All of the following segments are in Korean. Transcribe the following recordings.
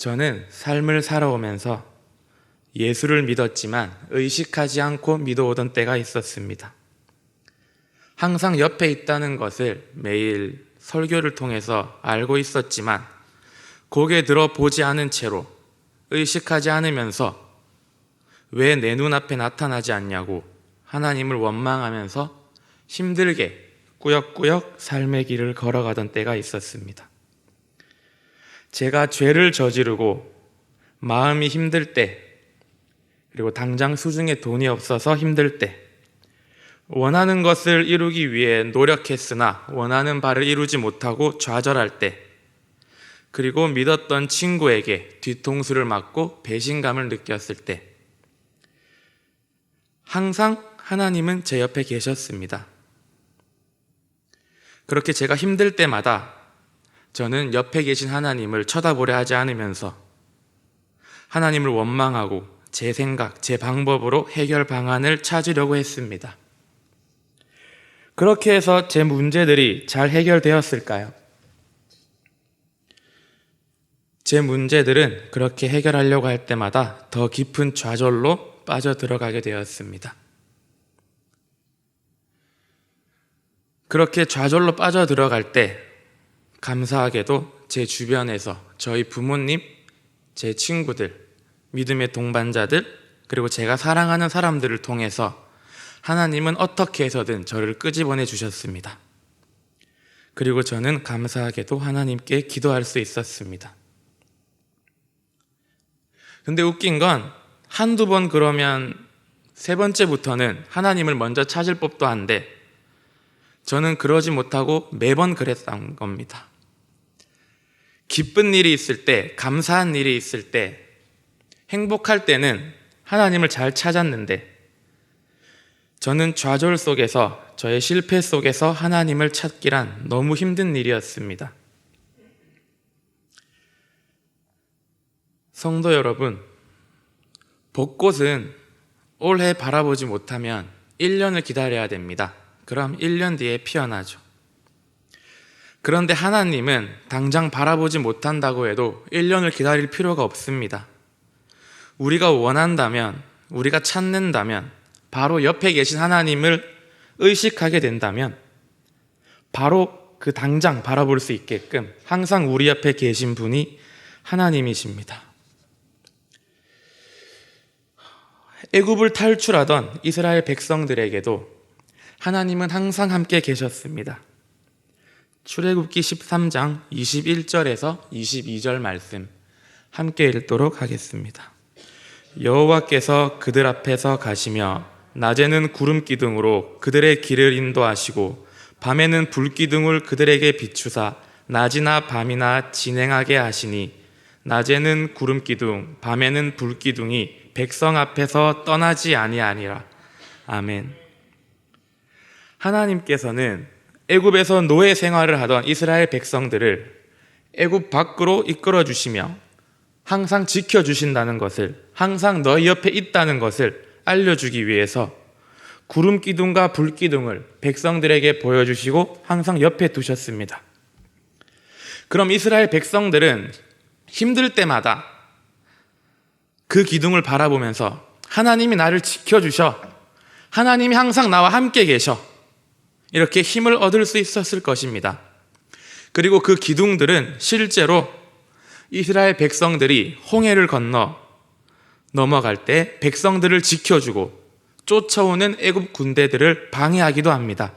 저는 삶을 살아오면서 예수를 믿었지만 의식하지 않고 믿어오던 때가 있었습니다. 항상 옆에 있다는 것을 매일 설교를 통해서 알고 있었지만 고개 들어 보지 않은 채로 의식하지 않으면서 왜 내 눈앞에 나타나지 않냐고 하나님을 원망하면서 힘들게 꾸역꾸역 삶의 길을 걸어가던 때가 있었습니다. 제가 죄를 저지르고 마음이 힘들 때, 그리고 당장 수중에 돈이 없어서 힘들 때, 원하는 것을 이루기 위해 노력했으나 원하는 바를 이루지 못하고 좌절할 때, 그리고 믿었던 친구에게 뒤통수를 맞고 배신감을 느꼈을 때, 항상 하나님은 제 옆에 계셨습니다. 그렇게 제가 힘들 때마다 저는 옆에 계신 하나님을 쳐다보려 하지 않으면서 하나님을 원망하고 제 생각, 제 방법으로 해결 방안을 찾으려고 했습니다. 그렇게 해서 제 문제들이 잘 해결되었을까요? 제 문제들은 그렇게 해결하려고 할 때마다 더 깊은 좌절로 빠져들어가게 되었습니다. 그렇게 좌절로 빠져들어갈 때 감사하게도 제 주변에서 저희 부모님, 제 친구들, 믿음의 동반자들, 그리고 제가 사랑하는 사람들을 통해서 하나님은 어떻게 해서든 저를 끄집어내 주셨습니다. 그리고 저는 감사하게도 하나님께 기도할 수 있었습니다. 근데 웃긴 건 한두 번 그러면 세 번째부터는 하나님을 먼저 찾을 법도 한데 저는 그러지 못하고 매번 그랬던 겁니다. 기쁜 일이 있을 때, 감사한 일이 있을 때, 행복할 때는 하나님을 잘 찾았는데 저는 좌절 속에서, 저의 실패 속에서 하나님을 찾기란 너무 힘든 일이었습니다. 성도 여러분, 벚꽃은 올해 바라보지 못하면 1년을 기다려야 됩니다. 그럼 1년 뒤에 피어나죠. 그런데 하나님은 당장 바라보지 못한다고 해도 1년을 기다릴 필요가 없습니다. 우리가 원한다면, 우리가 찾는다면, 바로 옆에 계신 하나님을 의식하게 된다면 바로 그 당장 바라볼 수 있게끔 항상 우리 옆에 계신 분이 하나님이십니다. 애굽을 탈출하던 이스라엘 백성들에게도 하나님은 항상 함께 계셨습니다. 출애굽기 13장 21절에서 22절 말씀 함께 읽도록 하겠습니다. 여호와께서 그들 앞에서 가시며 낮에는 구름 기둥으로 그들의 길을 인도하시고 밤에는 불 기둥을 그들에게 비추사 낮이나 밤이나 진행하게 하시니 낮에는 구름 기둥 밤에는 불 기둥이 백성 앞에서 떠나지 아니하니라. 아멘. 하나님께서는 애굽에서 노예 생활을 하던 이스라엘 백성들을 애굽 밖으로 이끌어 주시며 항상 지켜주신다는 것을, 항상 너희 옆에 있다는 것을 알려주기 위해서 구름 기둥과 불 기둥을 백성들에게 보여주시고 항상 옆에 두셨습니다. 그럼 이스라엘 백성들은 힘들 때마다 그 기둥을 바라보면서 하나님이 나를 지켜주셔, 하나님이 항상 나와 함께 계셔, 이렇게 힘을 얻을 수 있었을 것입니다. 그리고 그 기둥들은 실제로 이스라엘 백성들이 홍해를 건너 넘어갈 때 백성들을 지켜주고 쫓아오는 애굽 군대들을 방해하기도 합니다.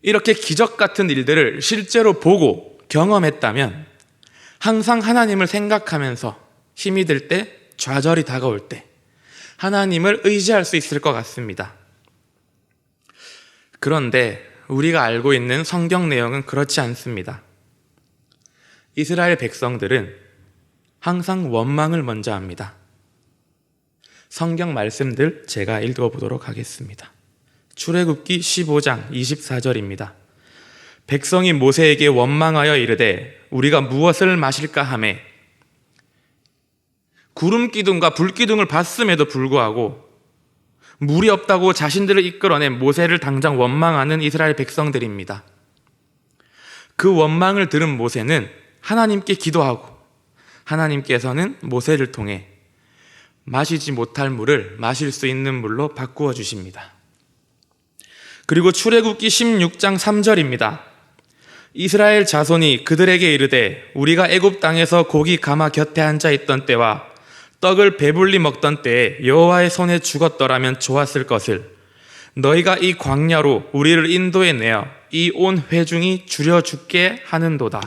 이렇게 기적 같은 일들을 실제로 보고 경험했다면 항상 하나님을 생각하면서 힘이 들 때, 좌절이 다가올 때 하나님을 의지할 수 있을 것 같습니다. 그런데 우리가 알고 있는 성경 내용은 그렇지 않습니다. 이스라엘 백성들은 항상 원망을 먼저 합니다. 성경 말씀들 제가 읽어보도록 하겠습니다. 출애굽기 15장 24절입니다. 백성이 모세에게 원망하여 이르되 우리가 무엇을 마실까 하매 구름 기둥과 불 기둥을 봤음에도 불구하고 물이 없다고 자신들을 이끌어낸 모세를 당장 원망하는 이스라엘 백성들입니다. 그 원망을 들은 모세는 하나님께 기도하고 하나님께서는 모세를 통해 마시지 못할 물을 마실 수 있는 물로 바꾸어 주십니다. 그리고 출애굽기 16장 3절입니다. 이스라엘 자손이 그들에게 이르되 우리가 애굽 땅에서 고기 가마 곁에 앉아 있던 때와 떡을 배불리 먹던 때에 여호와의 손에 죽었더라면 좋았을 것을 너희가 이 광야로 우리를 인도해 내어 이 온 회중이 줄여 죽게 하는도다.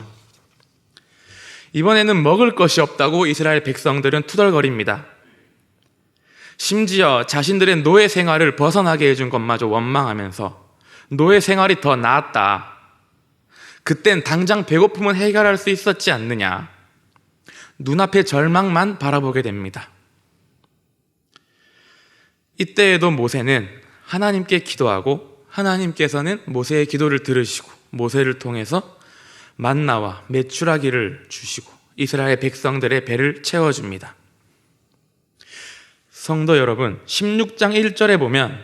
이번에는 먹을 것이 없다고 이스라엘 백성들은 투덜거립니다. 심지어 자신들의 노예 생활을 벗어나게 해준 것마저 원망하면서 노예 생활이 더 나았다. 그땐 당장 배고픔은 해결할 수 있었지 않느냐. 눈앞의 절망만 바라보게 됩니다. 이때에도 모세는 하나님께 기도하고 하나님께서는 모세의 기도를 들으시고 모세를 통해서 만나와 메추라기를 주시고 이스라엘 백성들의 배를 채워줍니다. 성도 여러분, 16장 1절에 보면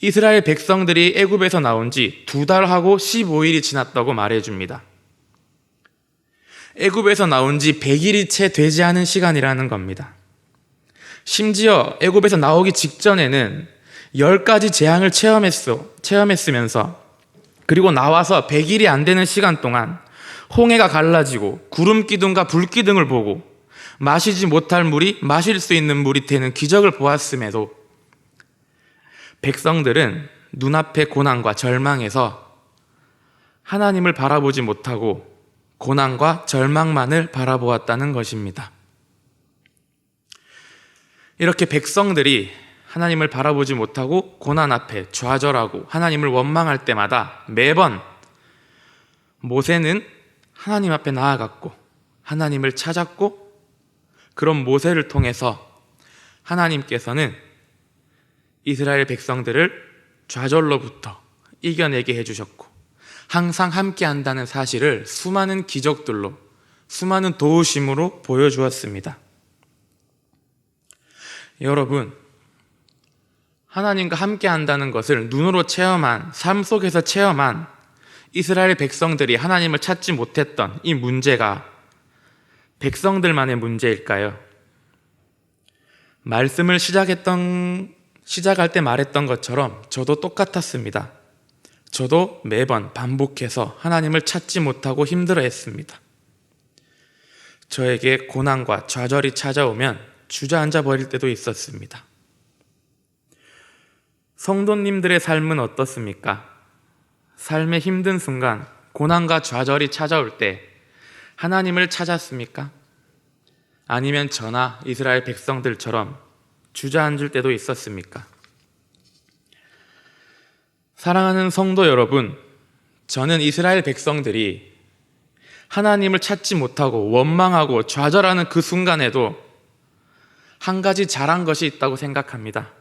이스라엘 백성들이 애굽에서 나온 지 2달하고 15일이 지났다고 말해줍니다. 애굽에서 나온 지 100일이 채 되지 않은 시간이라는 겁니다. 심지어 애굽에서 나오기 직전에는 10가지 재앙을 체험했으면서 그리고 나와서 100일이 안 되는 시간 동안 홍해가 갈라지고 구름 기둥과 불 기둥을 보고 마시지 못할 물이 마실 수 있는 물이 되는 기적을 보았음에도 백성들은 눈앞의 고난과 절망에서 하나님을 바라보지 못하고 고난과 절망만을 바라보았다는 것입니다. 이렇게 백성들이 하나님을 바라보지 못하고 고난 앞에 좌절하고 하나님을 원망할 때마다 매번 모세는 하나님 앞에 나아갔고 하나님을 찾았고 그런 모세를 통해서 하나님께서는 이스라엘 백성들을 좌절로부터 이겨내게 해주셨고 항상 함께 한다는 사실을 수많은 기적들로 수많은 도우심으로 보여주었습니다. 여러분, 하나님과 함께 한다는 것을 눈으로 체험한, 삶 속에서 체험한 이스라엘 백성들이 하나님을 찾지 못했던 이 문제가 백성들만의 문제일까요? 말씀을 시작할 때 말했던 것처럼 저도 똑같았습니다. 저도 매번 반복해서 하나님을 찾지 못하고 힘들어했습니다. 저에게 고난과 좌절이 찾아오면 주저앉아 버릴 때도 있었습니다. 성도님들의 삶은 어떻습니까? 삶의 힘든 순간, 고난과 좌절이 찾아올 때 하나님을 찾았습니까? 아니면 저나 이스라엘 백성들처럼 주저앉을 때도 있었습니까? 사랑하는 성도 여러분, 저는 이스라엘 백성들이 하나님을 찾지 못하고 원망하고 좌절하는 그 순간에도 한 가지 잘한 것이 있다고 생각합니다.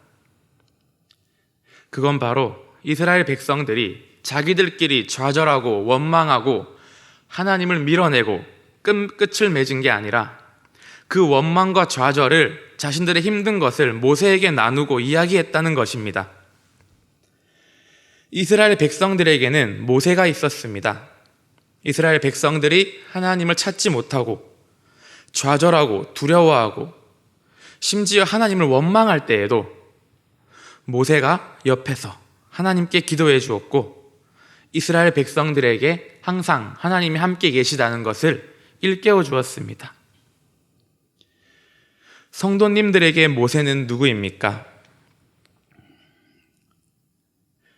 그건 바로 이스라엘 백성들이 자기들끼리 좌절하고 원망하고 하나님을 밀어내고 끝을 맺은 게 아니라 그 원망과 좌절을 자신들의 힘든 것을 모세에게 나누고 이야기했다는 것입니다. 이스라엘 백성들에게는 모세가 있었습니다. 이스라엘 백성들이 하나님을 찾지 못하고 좌절하고 두려워하고 심지어 하나님을 원망할 때에도 모세가 옆에서 하나님께 기도해 주었고 이스라엘 백성들에게 항상 하나님이 함께 계시다는 것을 일깨워 주었습니다. 성도님들에게 모세는 누구입니까?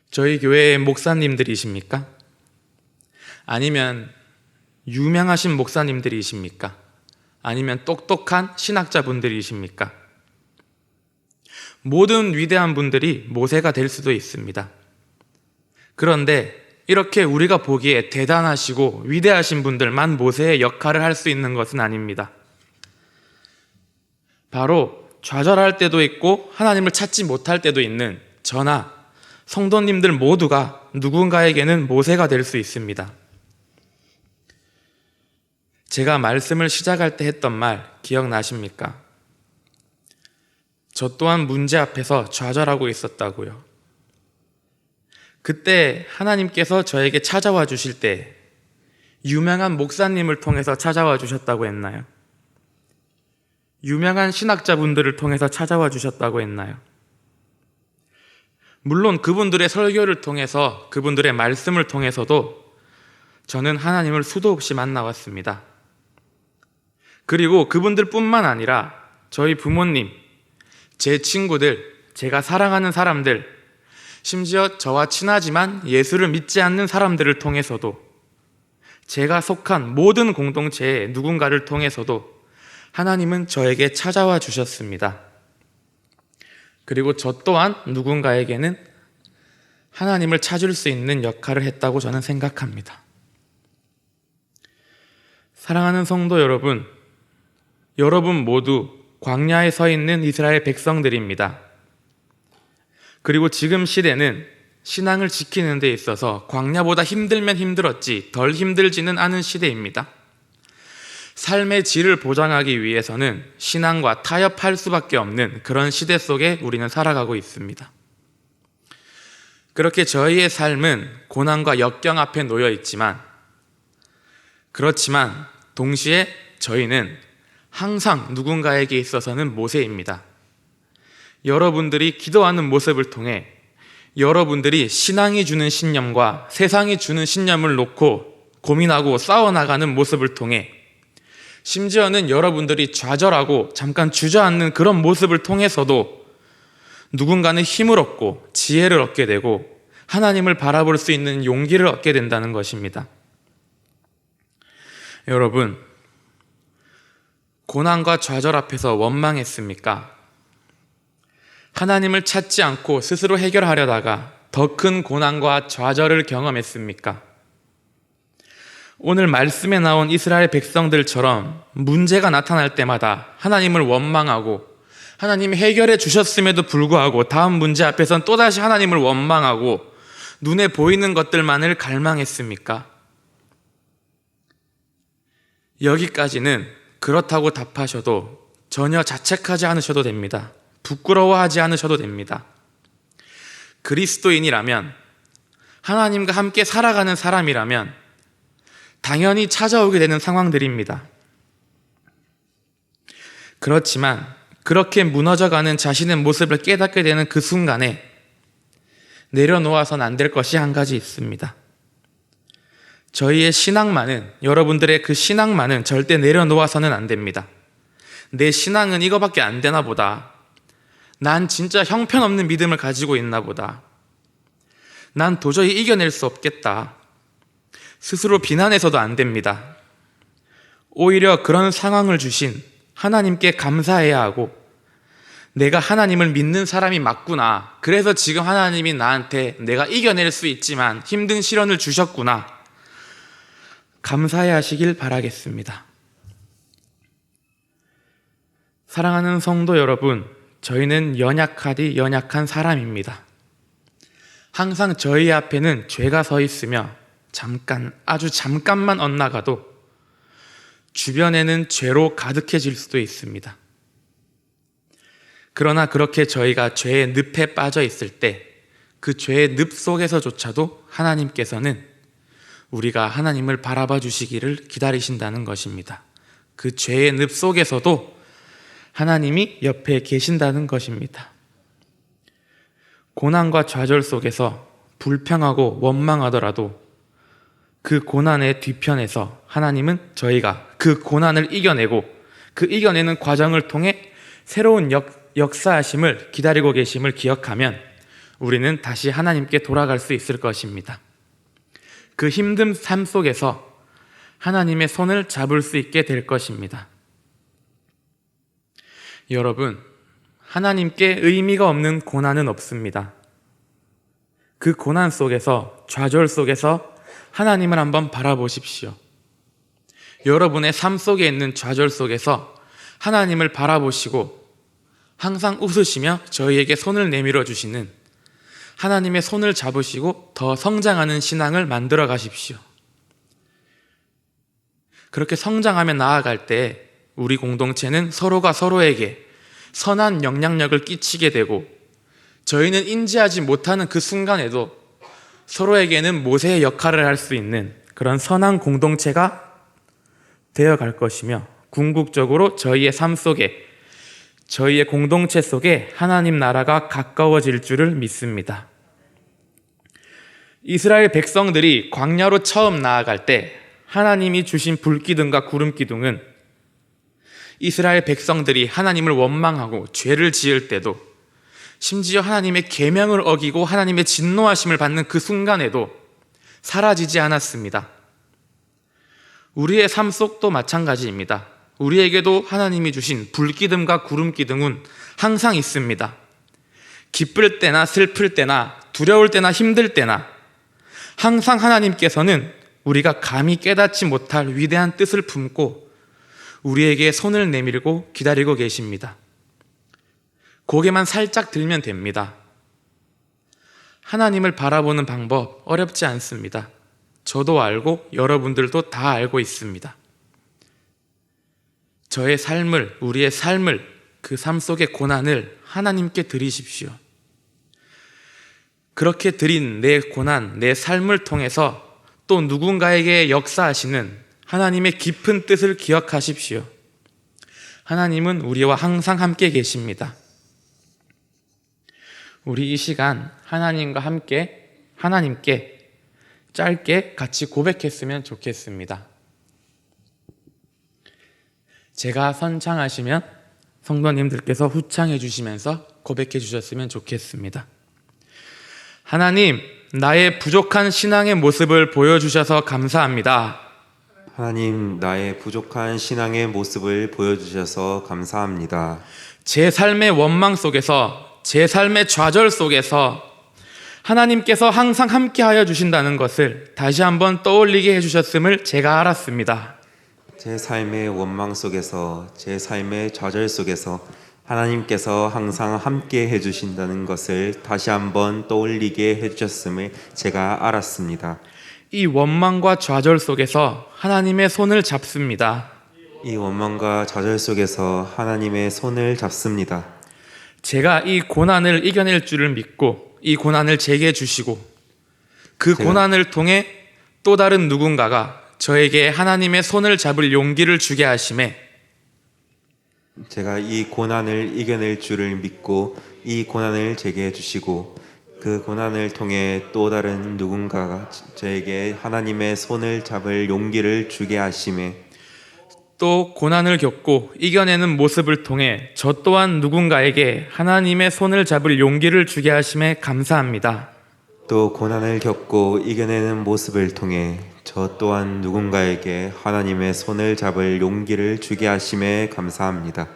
저희 교회의 목사님들이십니까? 아니면 유명하신 목사님들이십니까? 아니면 똑똑한 신학자분들이십니까? 모든 위대한 분들이 모세가 될 수도 있습니다. 그런데 이렇게 우리가 보기에 대단하시고 위대하신 분들만 모세의 역할을 할 수 있는 것은 아닙니다. 바로 좌절할 때도 있고 하나님을 찾지 못할 때도 있는 저나 성도님들 모두가 누군가에게는 모세가 될 수 있습니다. 제가 말씀을 시작할 때 했던 말 기억나십니까? 저 또한 문제 앞에서 좌절하고 있었다고요. 그때 하나님께서 저에게 찾아와 주실 때 유명한 목사님을 통해서 찾아와 주셨다고 했나요? 유명한 신학자분들을 통해서 찾아와 주셨다고 했나요? 물론 그분들의 설교를 통해서, 그분들의 말씀을 통해서도 저는 하나님을 수도 없이 만나왔습니다. 그리고 그분들뿐만 아니라 저희 부모님, 제 친구들, 제가 사랑하는 사람들, 심지어 저와 친하지만 예수를 믿지 않는 사람들을 통해서도, 제가 속한 모든 공동체의 누군가를 통해서도 하나님은 저에게 찾아와 주셨습니다. 그리고 저 또한 누군가에게는 하나님을 찾을 수 있는 역할을 했다고 저는 생각합니다. 사랑하는 성도 여러분, 여러분 모두 광야에 서 있는 이스라엘 백성들입니다. 그리고 지금 시대는 신앙을 지키는 데 있어서 광야보다 힘들면 힘들었지 덜 힘들지는 않은 시대입니다. 삶의 질을 보장하기 위해서는 신앙과 타협할 수밖에 없는 그런 시대 속에 우리는 살아가고 있습니다. 그렇게 저희의 삶은 고난과 역경 앞에 놓여 있지만, 그렇지만 동시에 저희는 항상 누군가에게 있어서는 모세입니다. 여러분들이 기도하는 모습을 통해 여러분들이 신앙이 주는 신념과 세상이 주는 신념을 놓고 고민하고 싸워나가는 모습을 통해, 심지어는 여러분들이 좌절하고 잠깐 주저앉는 그런 모습을 통해서도 누군가는 힘을 얻고 지혜를 얻게 되고 하나님을 바라볼 수 있는 용기를 얻게 된다는 것입니다. 여러분, 고난과 좌절 앞에서 원망했습니까? 하나님을 찾지 않고 스스로 해결하려다가 더 큰 고난과 좌절을 경험했습니까? 오늘 말씀에 나온 이스라엘 백성들처럼 문제가 나타날 때마다 하나님을 원망하고 하나님이 해결해 주셨음에도 불구하고 다음 문제 앞에선 또다시 하나님을 원망하고 눈에 보이는 것들만을 갈망했습니까? 여기까지는 그렇다고 답하셔도 전혀 자책하지 않으셔도 됩니다. 부끄러워하지 않으셔도 됩니다. 그리스도인이라면, 하나님과 함께 살아가는 사람이라면 당연히 찾아오게 되는 상황들입니다. 그렇지만 그렇게 무너져가는 자신의 모습을 깨닫게 되는 그 순간에 내려놓아서는 안 될 것이 한 가지 있습니다. 저희의 신앙만은, 여러분들의 그 신앙만은 절대 내려놓아서는 안 됩니다. 내 신앙은 이거밖에 안 되나 보다. 난 진짜 형편없는 믿음을 가지고 있나 보다. 난 도저히 이겨낼 수 없겠다. 스스로 비난해서도 안 됩니다. 오히려 그런 상황을 주신 하나님께 감사해야 하고, 내가 하나님을 믿는 사람이 맞구나. 그래서 지금 하나님이 나한테 내가 이겨낼 수 있지만 힘든 시련을 주셨구나. 감사해 하시길 바라겠습니다. 사랑하는 성도 여러분, 저희는 연약하디 연약한 사람입니다. 항상 저희 앞에는 죄가 서 있으며 아주 잠깐만 엇나가도 주변에는 죄로 가득해질 수도 있습니다. 그러나 그렇게 저희가 죄의 늪에 빠져 있을 때 그 죄의 늪 속에서조차도 하나님께서는 우리가 하나님을 바라봐 주시기를 기다리신다는 것입니다. 그 죄의 늪 속에서도 하나님이 옆에 계신다는 것입니다. 고난과 좌절 속에서 불평하고 원망하더라도 그 고난의 뒤편에서 하나님은 저희가 그 고난을 이겨내고 그 이겨내는 과정을 통해 새로운 역사하심을 기다리고 계심을 기억하면 우리는 다시 하나님께 돌아갈 수 있을 것입니다. 그 힘든 삶 속에서 하나님의 손을 잡을 수 있게 될 것입니다. 여러분, 하나님께 의미가 없는 고난은 없습니다. 그 고난 속에서, 좌절 속에서 하나님을 한번 바라보십시오. 여러분의 삶 속에 있는 좌절 속에서 하나님을 바라보시고 항상 웃으시며 저희에게 손을 내밀어 주시는 하나님의 손을 잡으시고 더 성장하는 신앙을 만들어 가십시오. 그렇게 성장하며 나아갈 때 우리 공동체는 서로가 서로에게 선한 영향력을 끼치게 되고, 저희는 인지하지 못하는 그 순간에도 서로에게는 모세의 역할을 할 수 있는 그런 선한 공동체가 되어갈 것이며, 궁극적으로 저희의 삶 속에 저희의 공동체 속에 하나님 나라가 가까워질 줄을 믿습니다. 이스라엘 백성들이 광야로 처음 나아갈 때 하나님이 주신 불기둥과 구름기둥은 이스라엘 백성들이 하나님을 원망하고 죄를 지을 때도, 심지어 하나님의 계명을 어기고 하나님의 진노하심을 받는 그 순간에도 사라지지 않았습니다. 우리의 삶 속도 마찬가지입니다. 우리에게도 하나님이 주신 불기둥과 구름기둥은 항상 있습니다. 기쁠 때나 슬플 때나 두려울 때나 힘들 때나 항상 하나님께서는 우리가 감히 깨닫지 못할 위대한 뜻을 품고 우리에게 손을 내밀고 기다리고 계십니다. 고개만 살짝 들면 됩니다. 하나님을 바라보는 방법 어렵지 않습니다. 저도 알고 여러분들도 다 알고 있습니다. 저의 삶을, 우리의 삶을, 그 삶 속의 고난을 하나님께 드리십시오. 그렇게 드린 내 고난, 내 삶을 통해서 또 누군가에게 역사하시는 하나님의 깊은 뜻을 기억하십시오. 하나님은 우리와 항상 함께 계십니다. 우리 이 시간 하나님께 짧게 같이 고백했으면 좋겠습니다. 제가 선창하시면 성도님들께서 후창해 주시면서 고백해 주셨으면 좋겠습니다. 하나님, 나의 부족한 신앙의 모습을 보여주셔서 감사합니다. 하나님, 나의 부족한 신앙의 모습을 보여주셔서 감사합니다. 제 삶의 원망 속에서, 제 삶의 좌절 속에서 하나님께서 항상 함께하여 주신다는 것을 다시 한번 떠올리게 해주셨음을 제가 알았습니다. 제 삶의 원망 속에서, 제 삶의 좌절 속에서 하나님께서 항상 함께 해주신다는 것을 다시 한번 떠올리게 해주셨음을 제가 알았습니다. 이 원망과 좌절 속에서 하나님의 손을 잡습니다. 이 원망과 좌절 속에서 하나님의 손을 잡습니다. 제가 이 고난을 이겨낼 줄을 믿고 이 고난을 제게 주시고 그 고난을 통해 또 다른 누군가가 저에게 하나님의 손을 잡을 용기를 주게 하심에 제가 이 고난을 이겨낼 줄을 믿고 이 고난을 제게 주시고 그 고난을 통해 또 다른 누군가가 저에게 하나님의 손을 잡을 용기를 주게 하심에 또 고난을 겪고 이겨내는 모습을 통해 저 또한 누군가에게 하나님의 손을 잡을 용기를 주게 하심에 감사합니다. 또 고난을 겪고 이겨내는 모습을 통해 저 또한 누군가에게 하나님의 손을 잡을 용기를 주게 하심에 감사합니다.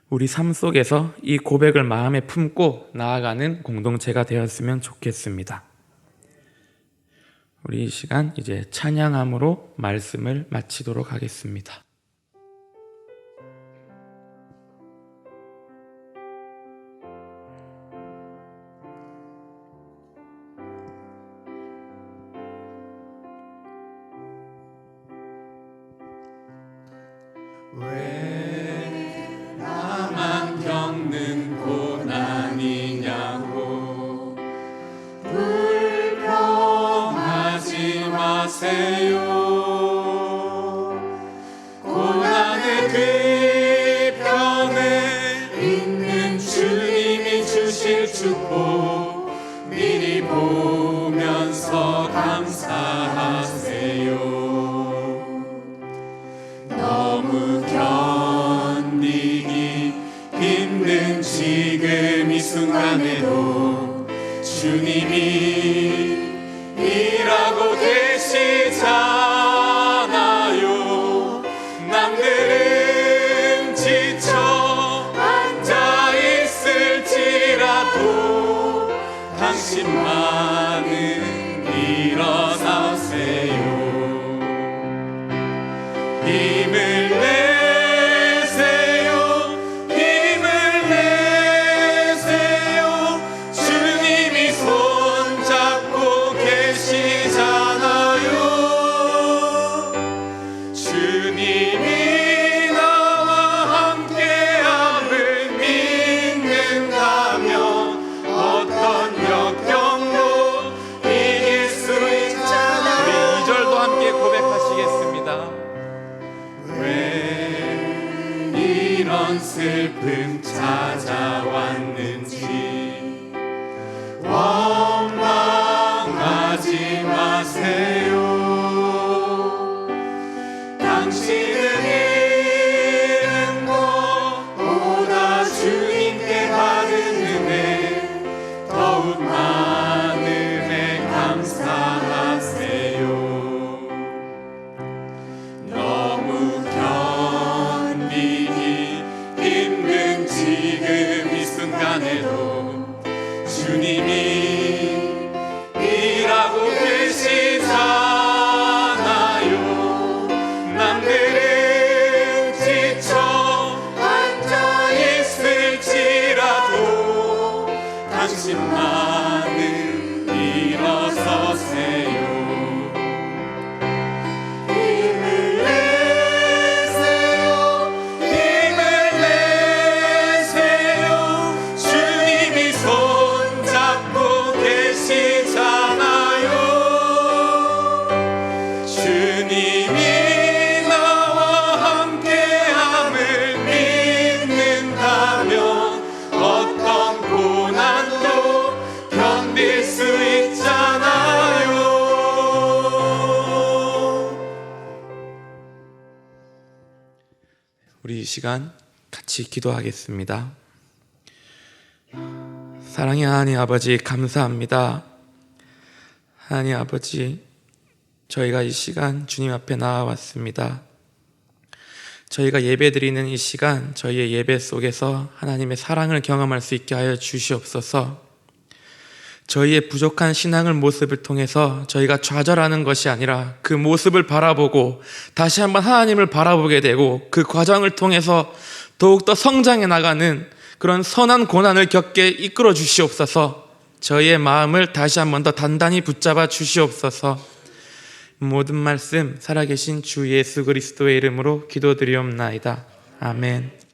우리 삶 속에서 이 고백을 마음에 품고 나아가는 공동체가 되었으면 좋겠습니다. 우리 이 시간 이제 찬양함으로 말씀을 마치도록 하겠습니다. 왜 나만 겪는 고난이냐고 불평하지 마세요. 고난의 뒤편에 있는 주님이 주실 축복 미리 보면서 감사하세요. 너무 견디기 힘든 지금 이 순간에도 주님이 일하고 계시잖아요. 남들은 지쳐 앉아있을지라도 당신만은 일어나세요. 힘을 내세요. 힘을 내세요. 주님이 손잡고 계시잖아요. 주님이 나와 함께함을 믿는다면 어떤 역경도 이길 수 있잖아요. 우리 2절도 함께 고백하시겠습니다. 왜 이런 슬픔 찾아왔는지 원망하지 마세요. 당신은 잃은 것보다 주님께 받은 은혜 더욱 많은 은혜 감사하세요. 너무 견디기 힘든 지금 이 순간에도 주님이 일하고 계시잖아요. 남들은 지쳐 앉아 있을지라도 당신만은 일어서세요. 힘을 내세요. 힘을 내세요. 주님이 손잡고 계시잖아요. 주님이 나와 함께함을 믿는다면 어떤 고난도 견딜 수 있잖아요. 우리 이 시간 같이 기도하겠습니다. 사랑의 하나님 아버지, 감사합니다. 하나님 아버지, 저희가 이 시간 주님 앞에 나와왔습니다. 저희가 예배드리는 이 시간, 저희의 예배 속에서 하나님의 사랑을 경험할 수 있게 하여 주시옵소서. 저희의 부족한 신앙의 모습을 통해서 저희가 좌절하는 것이 아니라 그 모습을 바라보고 다시 한번 하나님을 바라보게 되고 그 과정을 통해서 더욱더 성장해 나가는 그런 선한 고난을 겪게 이끌어 주시옵소서. 저희의 마음을 다시 한번 더 단단히 붙잡아 주시옵소서. 모든 말씀 살아계신 주 예수 그리스도의 이름으로 기도드리옵나이다. 아멘.